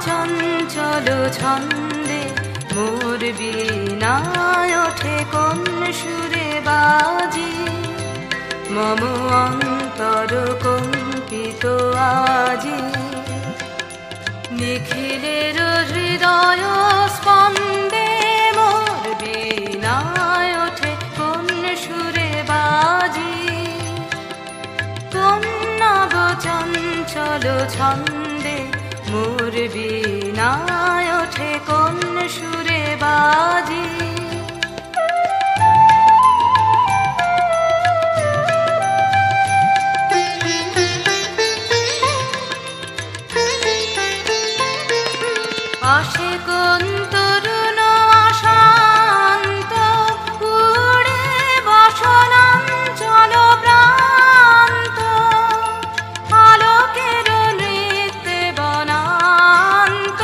চঞ্চল ছন্দে মোর বীণায় ওঠে কোন সুরে বাজি, মম অন্তর কম্পিত আজি। নিখিলের হৃদয় স্পন্দে মোর বীণায় ওঠে কোন সুরে বাজি, কোন নব চঞ্চল ছন্দে মোর বীণায় ওঠে কোন সুরে বাজি। আসে কোন তরুণ অশান্ত উড়ে বসনাঞ্চল প্রান্ত, আলোকের নৃত্যে বনান্ত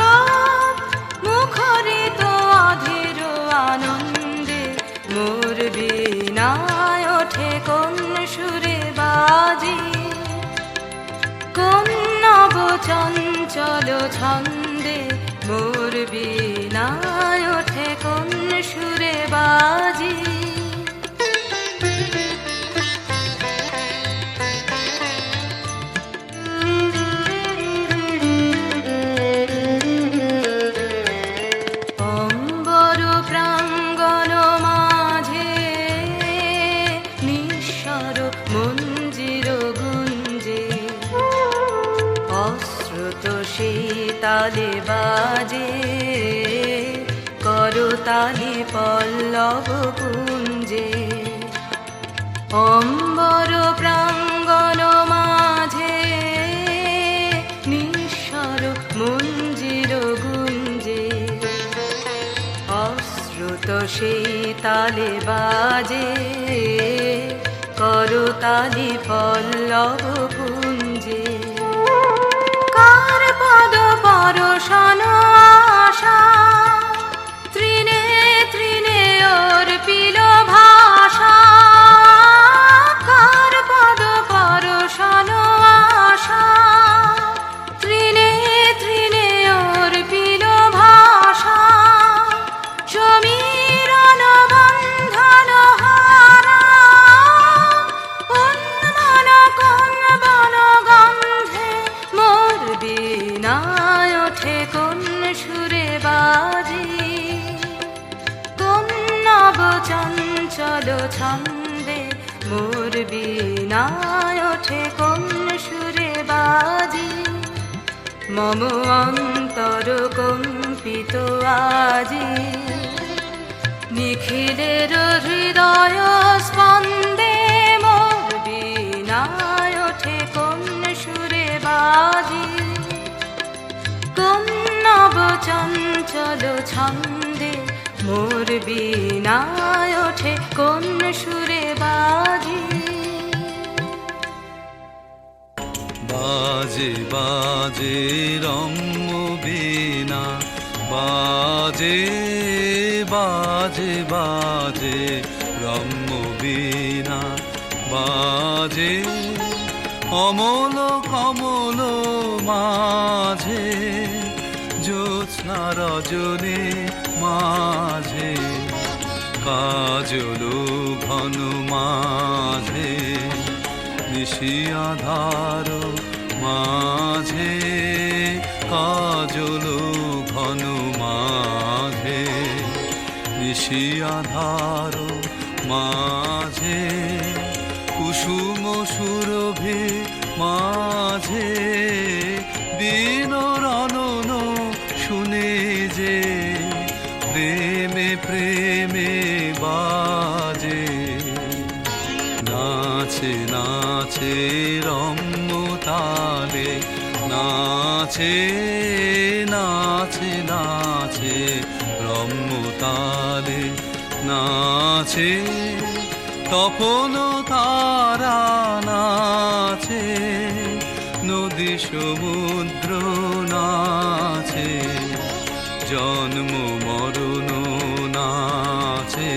মুখরিত অধীর আনন্দে মোর বীণায় ওঠে কোন সুরে বাজি, কোন নব চঞ্চল ছন্দে মোর বীণায় ওঠে কোন সুরে বাজি। অম্বর প্রাঙ্গণ মাঝে নিঃস্বর মঞ্জির গুঞ্জে, অশ্রুত শীতালে বাজে করতালি পল্লব কুঞ্জে। অম্বর প্রাঙ্গণ মাঝে নিঃস্বর মঞ্জির গুঞ্জে, অশ্রুত শীতালে বাজে করতালি পল্লব কুঞ্জে। কার পদ পরশন আশা তৃণে তৃণে অর্পিল ভাষা, কার পদ পরশন আশা তৃণে তৃণে অর্পিল ভাষা। সমীরণ বন্ধন হারা উন্মন কনবন গন্ধে মোর বীণায় ওঠে কোন সুরে বাজি, কোন নব চঞ্চল ছন্দে মোর বীণায় ওঠে কোন সুরে বাজি, মম অন্তর কম্পিত আজি। নিখিলের হৃদয় স্পন্দে মোর বীণায় ওঠে কোন সুরে বাজি, কোন নব চঞ্চল ছন্দে মোর বীণায় ওঠে কোন সুরে বাজি। বাজে বাজে রম্য বীণা, বাজে বাজে বাজে রম্য বীণা, বাজে অমল কমল মাঝে জ্যোৎস্না রজনী মাঝে, কাজল ঘন মাঝে নিশি আধার মাঝে, কাজল ঘন মাঝে নিশি আধার মাঝে, কুসুম সুরভি মাঝে বীণ রনন শুনে যে প্রেমে প্রেমে বাজে। নাচে নাচে রম্য তালে, নাচে নাচে নাচে রম্য তালে, নাচে তপন তারা নাচে, নদী সমুদ্র নাচে, জন্ম মরণ নাচে,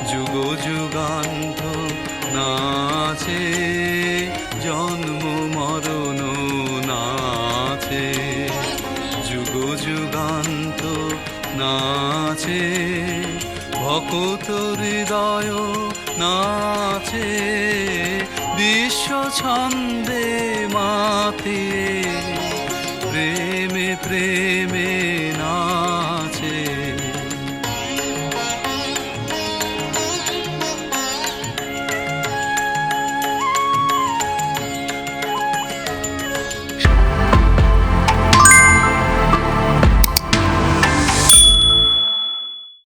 যুগ যুগান্ত নাচে, জন্ম মরণ নাচে, অকুত হৃদয় নাচে বিশ্ব ছন্দে মাতিয়ে প্রেমে প্রেম